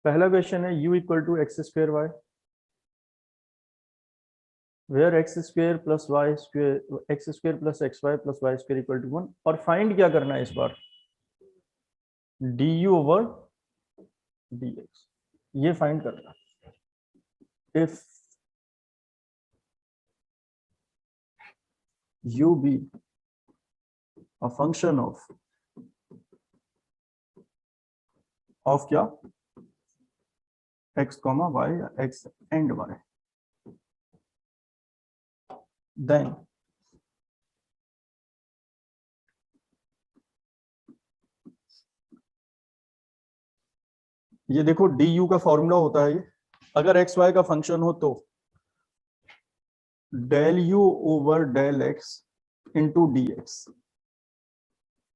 पहला क्वेश्चन है u equal to x square y, where x square plus y square, x square plus x y plus y square equal to 1। और find क्या करना है इस बार, du ओवर dx, ये फाइंड करना है। If u be a function of क्या, x comma y, x and y, then ये देखो du का फॉर्मूला होता है ये, अगर x y का फंक्शन हो तो del u over del x into d x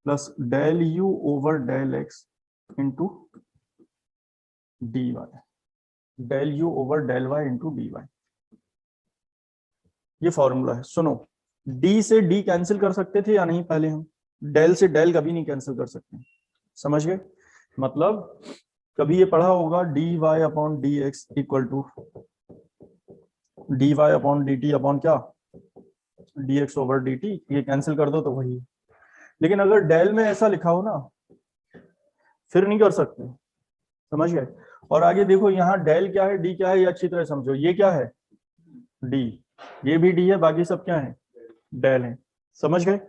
plus del u over del x into d y, del u over del y into d y, ये फॉर्मूला है। सुनो, d से d कैंसिल कर सकते थे या नहीं, पहले हम डेल से डेल कभी नहीं कैंसिल कर सकते, समझ गए? मतलब कभी ये पढ़ा होगा d y upon d x equal to d y upon d t upon क्या, d x over d t, ये कैंसिल कर दो तो वही। लेकिन अगर डेल में ऐसा लिखा हो ना, फिर नहीं कर सकते, समझ गए? और आगे देखो यहाँ डेल क्या है, डी क्या है, ये अच्छी तरह समझो। ये क्या है, डी, ये भी डी है, बाकी सब क्या है, डेल है, समझ गए?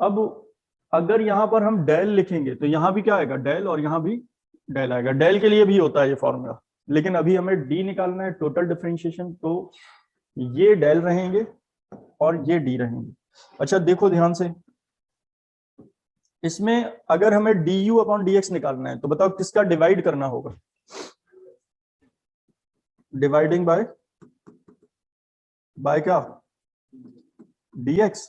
अब अगर यहाँ पर हम डेल लिखेंगे तो यहाँ भी क्या आएगा, डेल, और यहाँ भी डेल आएगा। डेल के लिए भी होता है ये फॉर्मूला, लेकिन अभी हमें डी निकालना है, टोटल डिफरेंशिएशन, तो ये डेल रहेंगे और ये डी रहेंगे। अच्छा देखो ध्यान से, इसमें अगर हमें d u upon d x निकालना है तो बताओ किसका डिवाइड करना होगा, डिवाइडिंग बाय क्या, dx।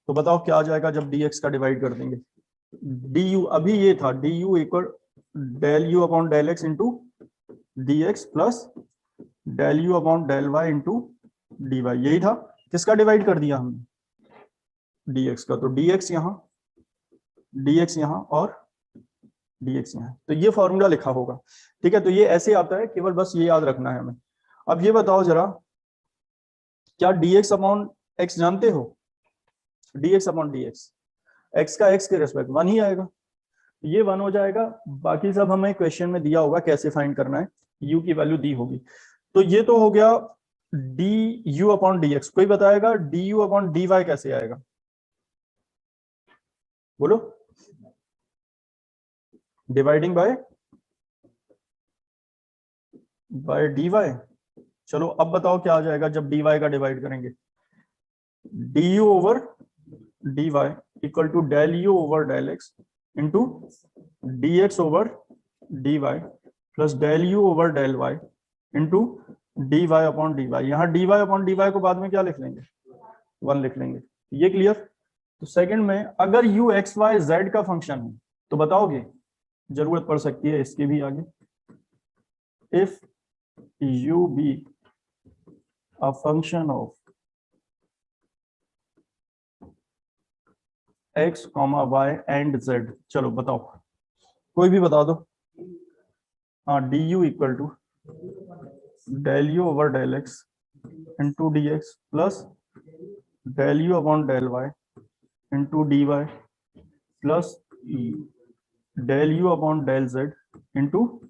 तो बताओ क्या आ जाएगा जब dx का डिवाइड कर देंगे, du, अभी ये था du equal del u upon del x into d x plus del u upon del y into d y, यही था। किसका डिवाइड कर दिया हमने, dx का, तो dx यहाँ और dx यहाँ, तो ये फॉर्मूला लिखा होगा, ठीक है? तो ये ऐसे आता है, केवल बस ये याद रखना है हमें। अब ये बताओ जरा, क्या dx अपॉन x जानते हो, dx अपॉन dx, x का x के रेस्पेक्ट 1 ही आएगा, ये 1 हो जाएगा। बाकी सब हमें क्वेश्चन में दिया होगा कैसे फाइंड करना है, u की वैल्यू दी होगी। तो ये तो हो गया du अपॉन dx। कोई बताएगा du अपॉन dy कैसे आएगा, बोलो? Dividing by dy। चलो अब बताओ क्या आ जाएगा जब dy का डिवाइड करेंगे, du over dy equal to del u over del x into dx over dy plus del u over del y into dy upon dy। यहाँ dy अपॉन dy को बाद में क्या लिख लेंगे, 1 लिख लेंगे। ये क्लियर? तो सेकंड में अगर u x y z का फंक्शन है तो बताओगे, जरूरत पड़ सकती है इसकी भी आगे। If u be a function of x, y and z, चलो बताओ, कोई भी बता दो। हाँ, du equal to del u over del x into d x plus del u upon del y into d y plus del u upon del z into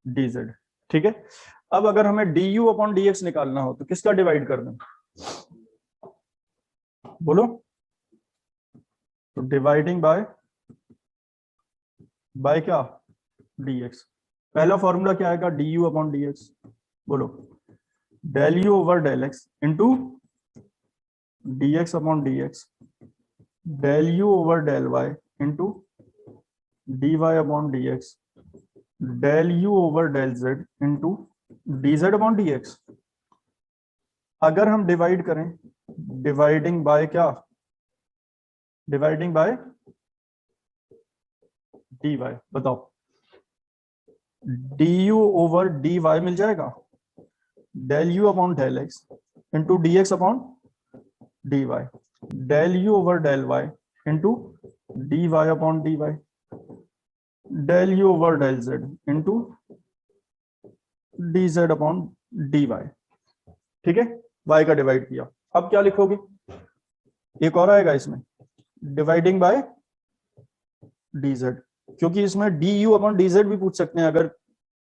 d z, ठीक है? अब अगर हमें d u upon d x निकालना हो तो किसका divide कर दें, बोलो? तो डिवाइडिंग बाय क्या, dx। पहला फॉर्मूला क्या आएगा, du अपॉन dx, बोलो? Del u over del x into dx upon dx, del u over del y into dy upon dx, del u over del z into dz upon dx। अगर हम divide करें, dividing by क्या, dividing by dy, बताओ? du over dy मिल जाएगा, del u upon del x into d x upon d y, del u over del y into d y upon d y, del u over del z into d z upon d y. ठीक है, y का divide किया। अब क्या लिखोगे, एक और आएगा इसमें, डिवाइडिंग बाय डी जेड, क्योंकि इसमें D u upon d Z भी पूछ सकते हैं अगर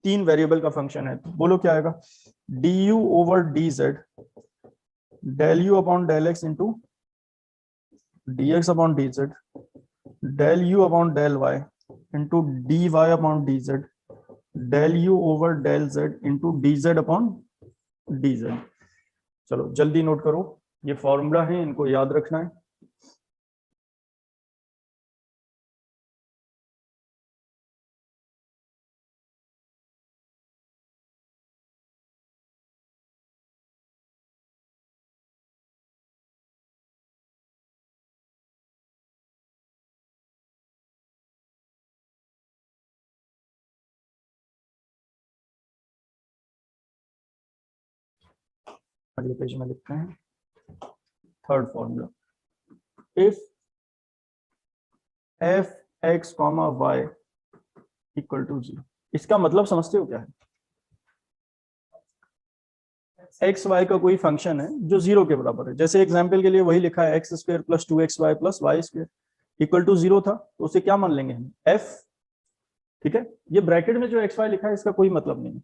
3 वेरिएबल का फंक्शन है। तो बोलो क्या आएगा, d u over d z del u upon del x into d x upon d z del u upon del y into d y upon d z del u over del z into d z upon d z. चलो जल्दी note करो, ये formula है, इनको याद रखना है। अगले पेज में लिखते हैं third formula, if f x comma y equal to 0। इसका मतलब समझते हो क्या है, एक्स वाई का कोई फंक्शन है जो 0 के बराबर है। जैसे एग्जांपल के लिए वही लिखा है x square plus 2xy plus y square equal to 0 था, तो उसे क्या मान लेंगे हम, एफ। ठीक है, ये ब्रैकेट में जो एक्स वाई लिखा है इसका कोई मतलब नहीं है,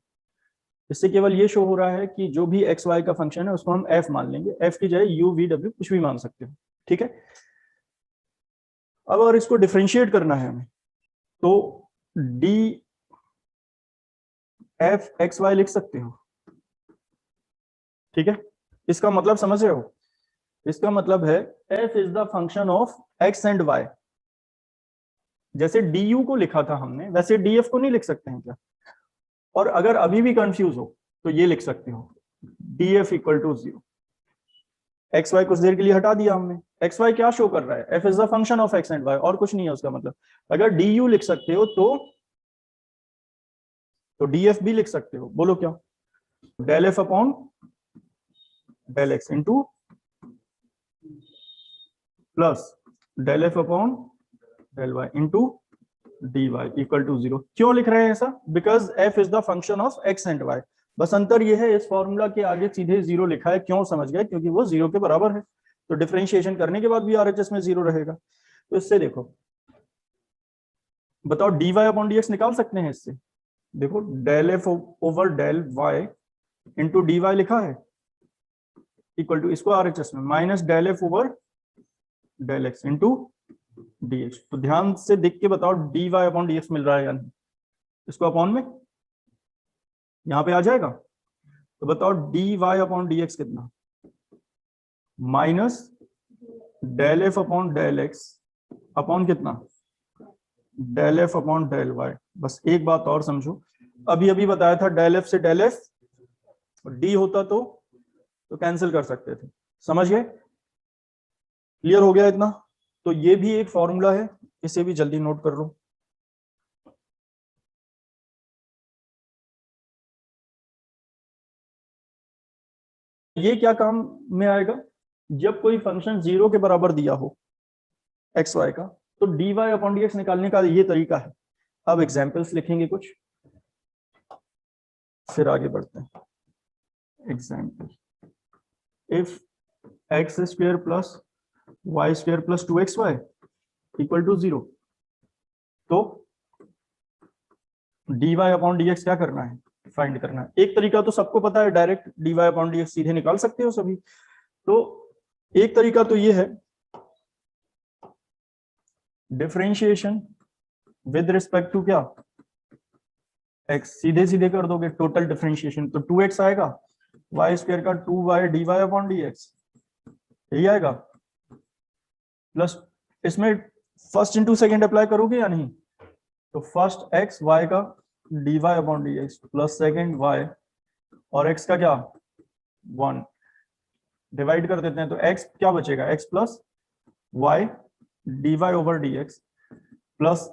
इससे केवल ये शो हो रहा है कि जो भी एक्स वाई का फंक्शन है उसको हम एफ मान लेंगे, एफ की जगह यू वी डब्ल्यू कुछ भी मान सकते हो। ठीक है, अब अगर इसको डिफरेंशिएट करना है हमें तो डी एफ एक्स वाई लिख सकते हो। ठीक है, इसका मतलब समझ रहे हो, इसका मतलब है f is the function of x and y. जैसे डी यू को लिखा था हमने वैसे डी एफ को नहीं लिख सकते हैं क्या? और अगर अभी भी कंफ्यूज हो तो ये लिख सकते हो, d f equal to 0। X y कुछ देर के लिए हटा दिया हमने, एक्स वाई क्या शो कर रहा है, f is the function of x and y, और कुछ नहीं है उसका मतलब। अगर डी यू लिख सकते हो तो डी एफ भी लिख सकते हो। बोलो क्या, del f upon del x into plus del f upon del y into d y equal to 0। क्यों लिख रहे हैं ऐसा, because f is the function of x and y. बस अंतर यह है, इस फॉर्मूला के आगे सीधे 0 लिखा है, क्यों समझ गए, क्योंकि वो 0 के बराबर है, तो डिफरेंशिएशन करने के बाद भी आरएचएस में 0 रहेगा। तो इससे देखो, बताओ d y upon d x निकाल सकते हैं इससे। देखो del f over del y into d y लिखा है इक्वल टू, इसको आरएचएस में minus del f over del x into d x. तो ध्यान से देख के बताओ d y upon d x मिल रहा है या नहीं, इसको अपॉन में यहां पे आ जाएगा। तो बताओ d y upon d x कितना, minus del f upon del x upon कितना, del f upon del y. बस एक बात और समझो, अभी अभी बताया था डेल एफ से डेल एफ डी होता तो कैंसिल कर सकते थे, समझ गए, क्लियर हो गया इतना। तो ये भी एक फॉर्मूला है, इसे भी जल्दी नोट कर लो। ये क्या काम में आएगा, जब कोई फंक्शन 0 के बराबर दिया हो एक्स वाई का, तो d y upon d x निकालने का ये तरीका है। अब एग्जाम्पल्स लिखेंगे कुछ, फिर आगे बढ़ते हैं। Example, if x square plus y square plus 2xy equal to 0, तो dy अपॉन dx क्या करना है, फाइंड करना है। एक तरीका तो सबको पता है, डायरेक्ट dy अपॉन dx सीधे निकाल सकते हो सभी। तो एक तरीका तो ये है, डिफरेंशिएशन विद रिस्पेक्ट टू क्या, x, सीधे सीधे कर दोगे टोटल डिफरेंशिएशन, तो 2x आएगा, y स्क्वायर का 2y dy अपॉन dx, यही आएगा, प्लस इसमें फर्स्ट इंटू सेकेंड अप्लाई करोगे या नहीं, तो फर्स्ट x y का dy upon dx plus second y और x का क्या 1, डिवाइड कर देते हैं, तो x क्या बचेगा, x plus y dy over dx plus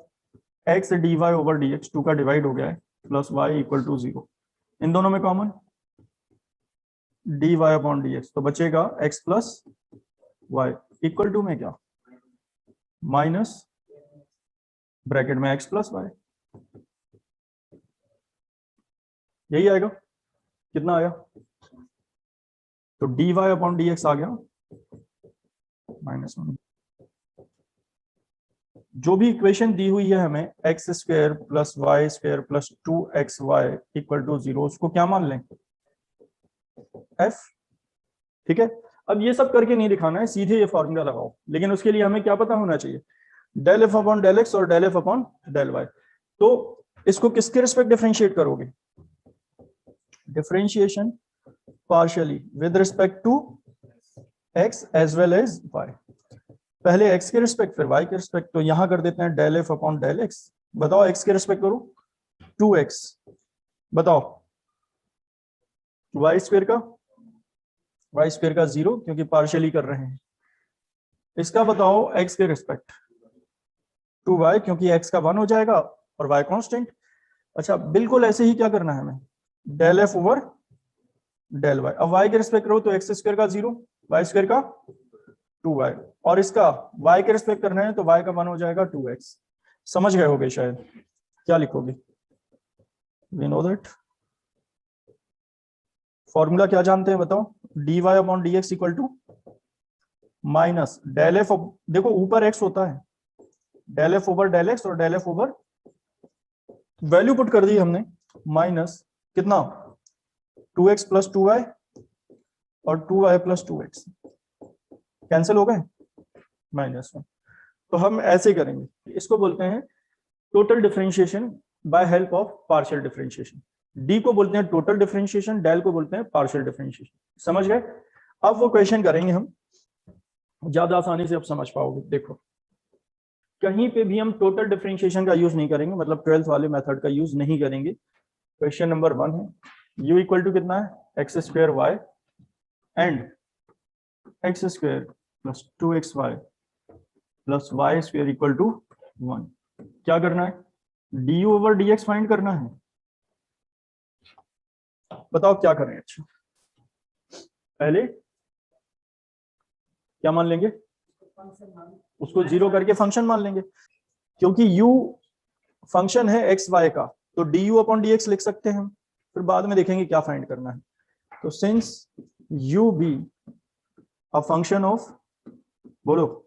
x dy over dx, 2 का डिवाइड हो गया है, प्लस y इक्वल टू 0। इन दोनों में कॉमन dy अपॉन dx, तो बचेगा x plus y equal to में क्या, माइनस ब्रैकेट में x प्लस y। यही आएगा, कितना आया, तो dy अपॉन dx आ गया -1। जो भी इक्वेशन दी हुई है हमें x square plus y square plus 2xy equal to 0, उसको क्या मान लें, f। ठीक है, अब ये सब करके नहीं दिखाना है, सीधे ये फॉर्मूला लगाओ, लेकिन उसके लिए हमें क्या पता होना चाहिए, del f upon del x और del f upon del y. तो इसको किसके रिस्पेक्ट डिफरेंशिएट करोगे, differentiation partially with respect to x as well as y, पहले x के रिस्पेक्ट फिर y के रिस्पेक्ट। तो यहां कर देते हैं del f upon del x, बताओ x के रिस्पेक्ट करो 2x, बताओ y स्क्वायर का 0 क्योंकि पार्शियली कर रहे हैं, इसका बताओ x के रिस्पेक्ट 2y क्योंकि x का 1 हो जाएगा और y कांस्टेंट। अच्छा बिल्कुल ऐसे ही क्या करना है हमें, del f over del y, अब y के रिस्पेक्ट करो तो x स्क्वायर का 0, y स्क्वायर का 2y, और इसका y के रिस्पेक्ट करना है तो y का 1 हो जाएगा 2x। समझ गए होगे शायद, क्या लिखोगे, वी नो दैट फॉर्मूला क्या जानते हैं बताओ, dy upon dx equal to minus del f, देखो ऊपर x होता है, del f over del x और del f over, value put कर दी हमने, माइनस कितना 2x प्लस 2y और 2y प्लस 2x कैंसिल हो गए, -1। तो हम ऐसे करेंगे, इसको बोलते हैं total differentiation by help of partial differentiation. D को बोलते हैं टोटल डिफरेंशिएशन, डेल को बोलते हैं पार्शियल डिफरेंशिएशन। समझ गए, अब वो क्वेश्चन करेंगे हम, ज्यादा आसानी से अब समझ पाओगे। देखो कहीं पे भी हम टोटल डिफरेंशिएशन का यूज नहीं करेंगे, मतलब 12th वाले मेथड का यूज नहीं करेंगे। क्वेश्चन नंबर 1 है, u इक्वल टू कितना है x square y and x square plus 2xy plus y square equal to 1। क्या करना है, du ओवर dx फाइंड करना है, बताओ क्या करें। अच्छा पहले क्या मान लेंगे, उसको 0 करके फंक्शन मान लेंगे, क्योंकि u फंक्शन है एक्स वाई का, तो du अपॉन dx लिख सकते हैं हम, फिर बाद में देखेंगे क्या फाइंड करना है। तो since u be a function of, बोलो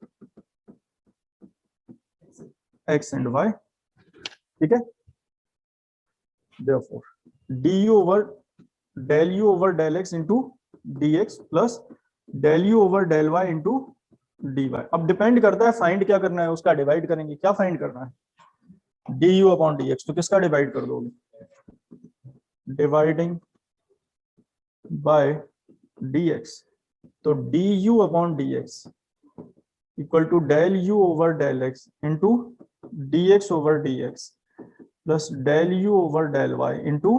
x एंड y, ठीक है, therefore du over del u over del x into dx plus del u over del y into dy। अब डिपेंड करता है फाइंड क्या करना है, उसका डिवाइड करेंगे, क्या फाइंड करना है, du अपॉन dx, तो किसका डिवाइड कर दोगे, डिवाइडिंग बाय dx, तो du upon dx equal to del u over del x into dx over dx plus del u over del y into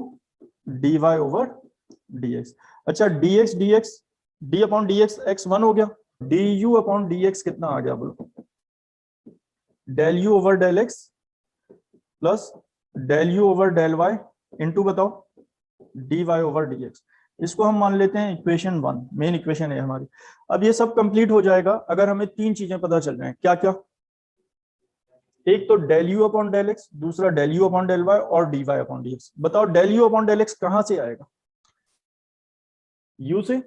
dy over dx। अच्छा dx dx d upon dx x1 हो गया, du upon dx कितना आ गया बोलो, del u over del x plus del u over del y into बताओ dy over dx। इसको हम मान लेते हैं इक्वेशन 1, मेन इक्वेशन है हमारी। अब ये सब कंप्लीट हो जाएगा अगर हमें 3 चीजें पता चल जाए, क्या क्या, एक तो del u upon del x, दूसरा del u upon del y और dy अपॉन dx। बताओ del u upon del x कहां से आएगा, u से,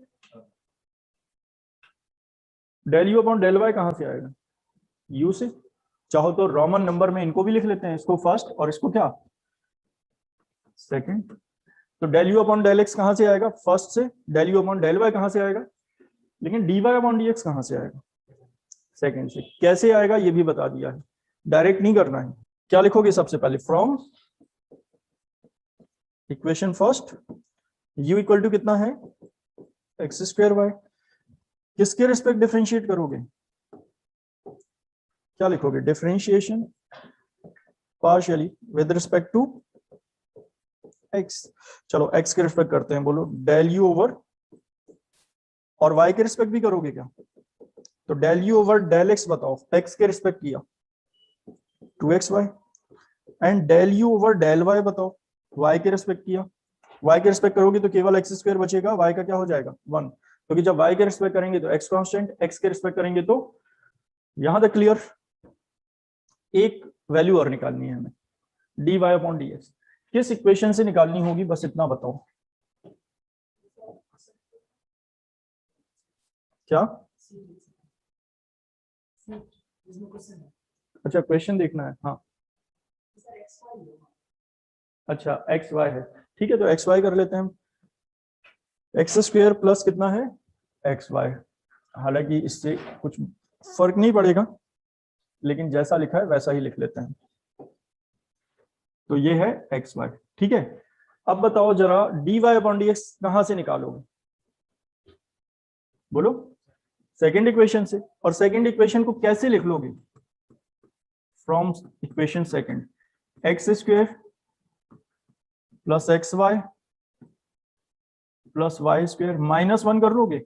del u upon del y कहां से आएगा, u से। चाहो तो रोमन नंबर में इनको भी लिख लेते हैं, इसको फर्स्ट और इसको क्या सेकंड। तो del u upon del x कहां से आएगा, फर्स्ट से, del u upon del y कहां से आएगा, लेकिन dy अपॉन dx कहां से आएगा, सेकंड से। कैसे आएगा ये भी बता दिया है, डायरेक्ट नहीं करना है। क्या लिखोगे सबसे पहले, from equation first u equal to कितना है एक्स स्क्वायर वाई, किसके रिस्पेक्ट डिफरेंशिएट करोगे, क्या लिखोगे, differentiation partially with respect to x। चलो x के रिस्पेक्ट करते हैं, बोलो डेल u ओवर, और y के रिस्पेक्ट भी करोगे क्या, तो del u over del x बताओ, x के रिस्पेक्ट किया 2xy and del u over del y बताओ, y के रिस्पेक्ट किया, y के रिस्पेक्ट करोगे तो केवल x स्क्वायर बचेगा, y का क्या हो जाएगा 1, क्योंकि जब y के रिस्पेक्ट करेंगे तो x कांस्टेंट, x के रिस्पेक्ट करेंगे तो, यहां तक क्लियर। एक वैल्यू और निकालनी है हमें, dy अपॉन dx। किस इक्वेशन से निकालनी होगी, बस इतना बताओ। क्या? अच्छा, क्वेश्चन देखना है। हाँ, अच्छा एक्स वाई है, ठीक है, तो एक्स वाई कर लेते हैं हम। एक्स स्क्वायर प्लस कितना है, एक्स वाई। हालांकि इससे कुछ फर्क नहीं पड़ेगा, लेकिन जैसा लिखा है वैसा ही लिख लेते हैं। तो ये है एक्स वाई, ठीक है। अब बताओ जरा d y upon d x कहां से निकालोगे, बोलो। सेकेंड इक्वेशन से। और सेकेंड इक्वेशन को कैसे लिख लोगे, from equation second, x square plus x y plus y square minus 1 कर लोगे।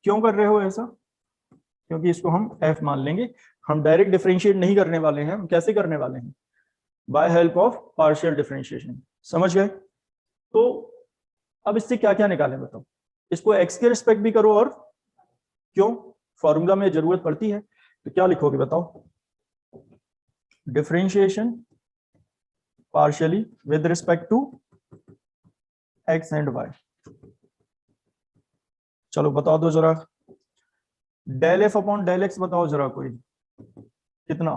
क्यों कर रहे हो ऐसा, क्योंकि इसको हम f मान लेंगे। हम डायरेक्ट डिफरेंशिएट नहीं करने वाले हैं, हम कैसे करने वाले हैं, by help of partial differentiation. समझ गए? तो अब इससे क्या क्या निकालें बताओ। इसको x के रिस्पेक्ट भी करो, और क्यों, फॉर्मूला में जरूरत पड़ती है। तो क्या लिखोगे बताओ, differentiation partially with respect to x and y। चलो बताओ दो जरा, del f upon del x बताओ जरा कोई, कितना,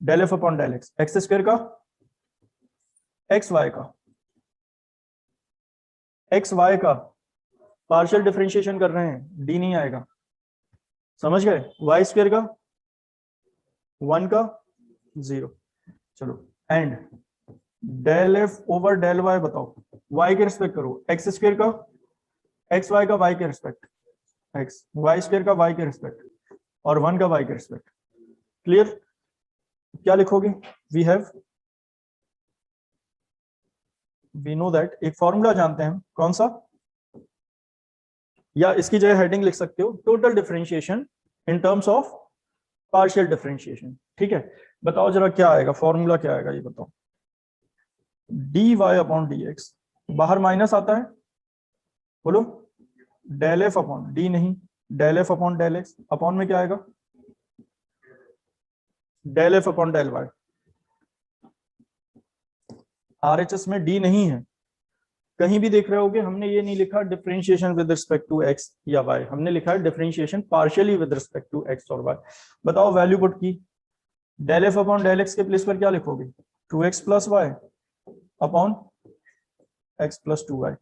del f upon del x, x square का एक्स वाई का, एक्स वाई का पार्शियल डिफरेंशिएशन कर रहे हैं, डी नहीं आएगा, समझ गए। वाई स्क्वायर का 1 का 0। चलो, and del f over del y बताओ, वाई के रिस्पेक्ट करो, एक्स स्क्वायर का एक्स वाई का वाई के रिस्पेक्ट, एक्स वाई स्क्वायर का वाई के रिस्पेक्ट, और 1 का वाई के रिस्पेक्ट। क्लियर? क्या लिखोगे, वी नो दैट, एक फॉर्मूला जानते हैं, कौन सा, या इसकी जगह हेडिंग लिख सकते हो, total differentiation in terms of partial differentiation. ठीक है, बताओ जरा क्या आएगा, फॉर्मूला क्या आएगा ये बताओ। D y upon d x, बाहर माइनस आता है, बोलो, डेल एफ अपॉन डी नहीं, del f upon del x, upon में क्या आएगा, del f upon del y. RHS में डी नहीं है, कहीं भी देख रहे होगे हमने ये नहीं लिखा differentiation with respect to x या वाई, हमने लिखा है differentiation partially with respect to x और वाई। बताओ वैल्यू पुट की, del f upon del x के प्लेस पर क्या लिखोगे, 2x plus y upon x plus 2y।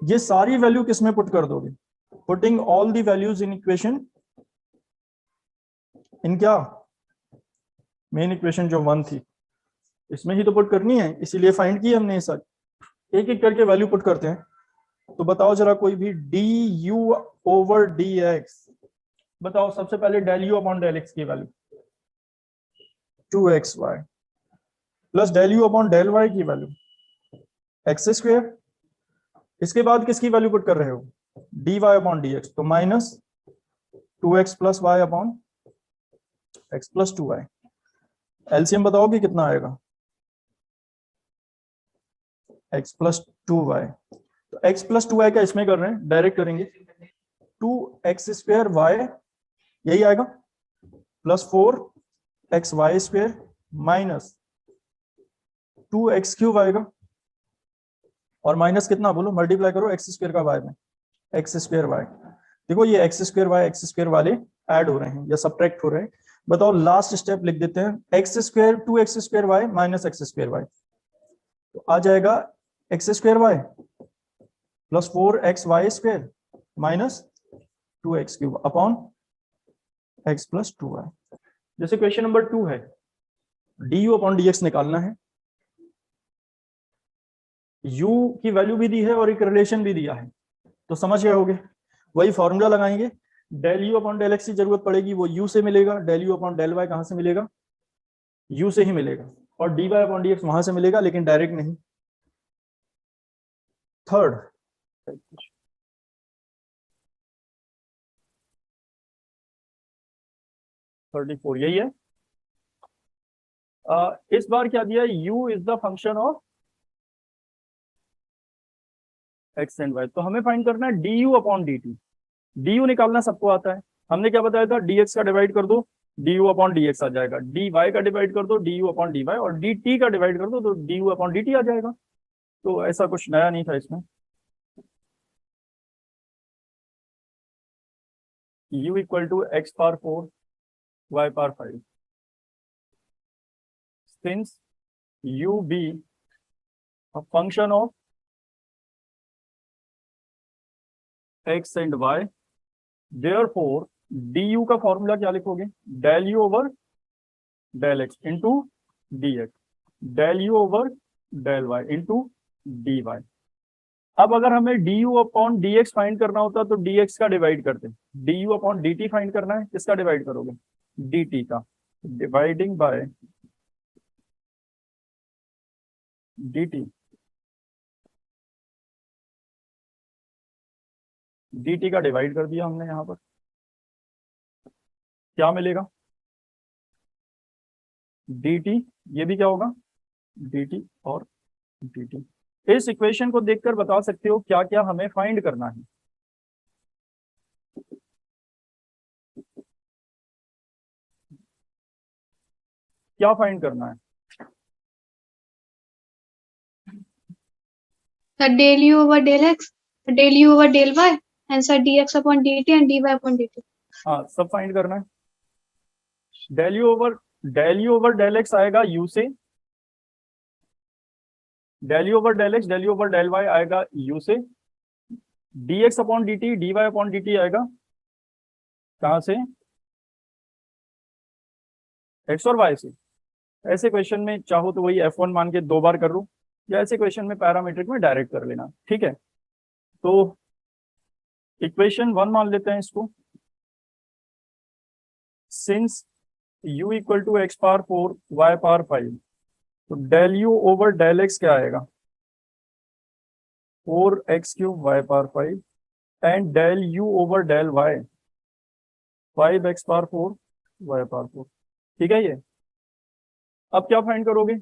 ये सारी वैल्यू किस में पुट कर दोगे, putting all the values in equation, in क्या, मेन इक्वेशन जो 1 थी, इसमें ही तो पुट करनी है, इसीलिए फाइंड की हमने ये सब, एक एक करके वैल्यू पुट करते हैं। तो बताओ जरा कोई भी d u over d x, बताओ सबसे पहले del u upon del x की value 2xy plus del u upon del y की वैल्यू एक्स स्क्वायर। इसके बाद किसकी वैल्यू पुट कर रहे हो, d y upon d x, तो minus 2x plus y upon x plus 2y। LCM बताओगे कितना आएगा, x प्लस 2y। तो x प्लस 2y का इसमें कर रहे हैं, डायरेक्ट करेंगे, 2x स्क्वायर y यही आएगा, plus 4x y square minus 2x cube आएगा, और माइनस कितना बोलो, मल्टीप्लाई करो एक्स स्क्वायर का y में, एक्स स्क्वायर वाई। देखो ये x square y x square वाले ऐड हो रहे हैं या सब्ट्रैक्ट हो रहे हैं। बताओ लास्ट स्टेप लिख देते हैं, x square 2x square y minus x square y, तो आ जाएगा x square y plus 4x y square minus 2x cube upon x plus 2y। जैसे क्वेश्चन नंबर 2 है, d u upon d x निकालना है, u की value भी दी है और एक रिलेशन भी दिया है, तो समझ गए होगे, वही फॉर्मूला लगाएंगे, del u upon del x की जरूरत पड़ेगी, वो u से मिलेगा, del u upon del y कहां से मिलेगा, u से ही मिलेगा, और d y upon d x वहां से मिलेगा, लेकिन डायरेक्ट नहीं। थर्ड, 34 यही है। इस बार क्या दिया है, u is the function of x and y, तो हमें फाइंड करना है d u upon d t. D u निकालना सबको आता है, हमने क्या बताया था, डी एक्स का डिवाइड कर दो d u upon d x आ जाएगा, डी वाई का डिवाइड कर दो d u upon d y, और डी टी का डिवाइड कर दो तो d u upon d t आ जाएगा। तो ऐसा कुछ नया नहीं था इसमें। u equal to x power 4 y power 5, since u be a function of x and y, therefore du का फॉर्मूला क्या लिखोगे, del u over del x into d x, del u over del y into d y. अब अगर हमें d u upon d x find करना होता तो d x का डिवाइड करते, d u upon d t find करना है, किसका डिवाइड करोगे, डी टी का, dividing by d t, d t का डिवाइड कर दिया हमने यहां पर, क्या मिलेगा, डी टी, ये भी क्या होगा डी टी और डी टी। इस इक्वेशन को देखकर बता सकते हो क्या क्या हमें फाइंड करना है। क्या फाइंड करना है, The del u over del x, del u over del y, and sir dx upon dt and dy upon dt. हाँ सब फाइंड करना है। Del u over del x आएगा u से, del u over del x, del u over del y आएगा u से, d x upon d t, d y upon d t आएगा कहां से, एक्स और वाई से। ऐसे क्वेश्चन में चाहो तो वही F1 मान के 2 बार कर लो, या ऐसे क्वेश्चन में पैरामीट्रिक में डायरेक्ट कर लेना, ठीक है। तो इक्वेशन 1 मान लेते हैं इसको, since u equal to x power 4 y power 5, तो del u over del x क्या आएगा, 4x³ y power 5, and del u over del y 5x power 4 y power 4, ठीक है। ये अब क्या फाइंड करोगे,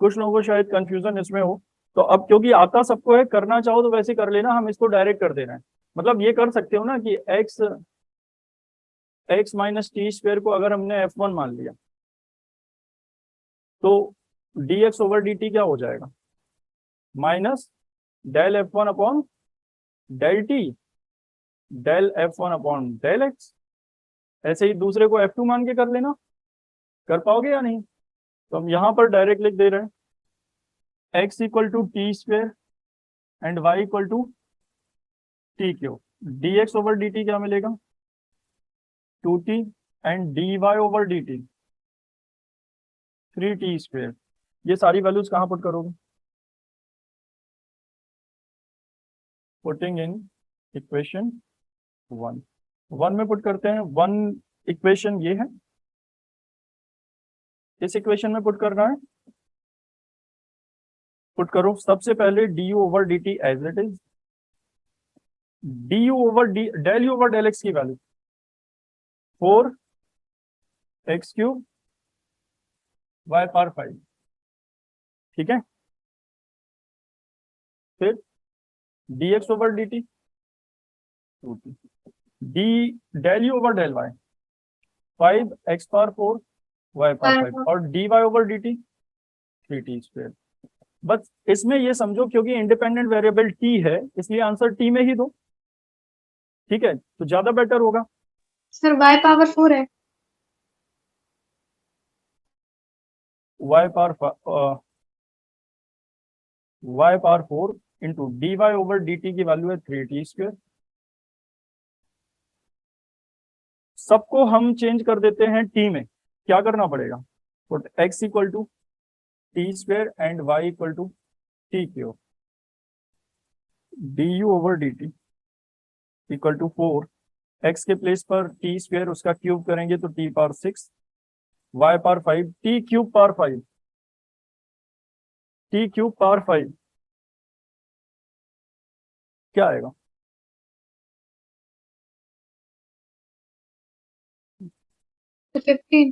कुछ लोगों को शायद कंफ्यूजन इसमें हो, तो अब क्योंकि आता सबको है, करना चाहो तो वैसे कर लेना, हम इसको डायरेक्ट कर दे रहे हैं। मतलब ये कर सकते हो ना कि x माइनस टी स्क्वायर को अगर हमने F1 मान लिया तो dx ओवर dt क्या हो जाएगा, minus del F1 upon del t, del F1 upon del x. ऐसे ही दूसरे को F2 मान के कर लेना, कर पाओगे या नहीं। तो हम यहां पर डायरेक्ट लिख दे रहे हैं x equal to t square and y equal to t cube, dx over dt क्या मिलेगा 2t, and dy over dt 3t square. ये सारी वैल्यूज कहां पुट करोगे, पुटिंग इन इक्वेशन 1 में पुट करते हैं। 1 इक्वेशन ये है, इस इक्वेशन में पुट करना है, पुट करो। सबसे पहले d u over d t as it is, d u over del u over del x की वैल्यू 4x³ वाई पावर 5, ठीक है। फिर dx over dt 2t, d del u over del y 5x power 4 y power 5, और dy over dt 3t square. बस इसमें ये समझो क्योंकि इंडिपेंडेंट वेरिएबल t है इसलिए आंसर t में ही दो, ठीक है, तो ज्यादा बेटर होगा। सर y पावर 4 है, y power 4 into d y over d t की वैल्यू है 3t स्क्वायर। सबको हम चेंज कर देते हैं t में, क्या करना पड़ेगा, put x equal to t square and y equal to t cube, d u over d t equal to 4, x के प्लेस पर टी स्क्वायर उसका क्यूब करेंगे तो t power 6, y power 5, t cube power 5, t cube power 5 क्या आएगा, तो 15।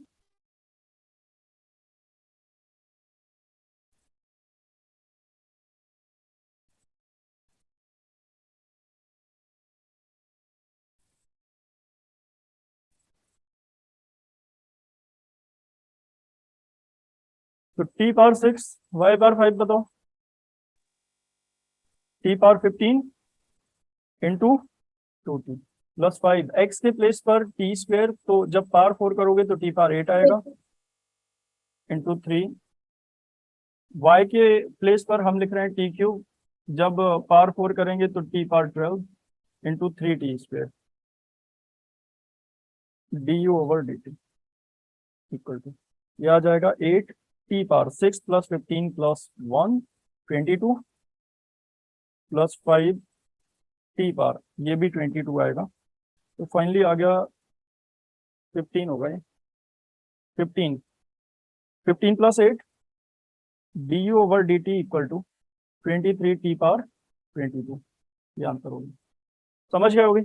तो t power 6 Y power 5 बताओ, T power 15 into 2t plus 5, x के प्लेस पर टी स्क्वेयर, तो जब पावर 4 करोगे तो टी पावर 8 आएगा इंटू 3, वाई के प्लेस पर हम लिख रहे हैं टी क्यूब, जब पावर 4 करेंगे तो t power 12 into 3t square d u over d t equal to, ये आ जाएगा 8 t power 6 plus 15 plus 1 22 plus 5 t power, ये भी 22 आएगा, तो फाइनली आ गया 15 होगा ये, 15 plus 8 d u over d t equal to 23 t power 22, ये आंसर होगी। समझ गए होगी।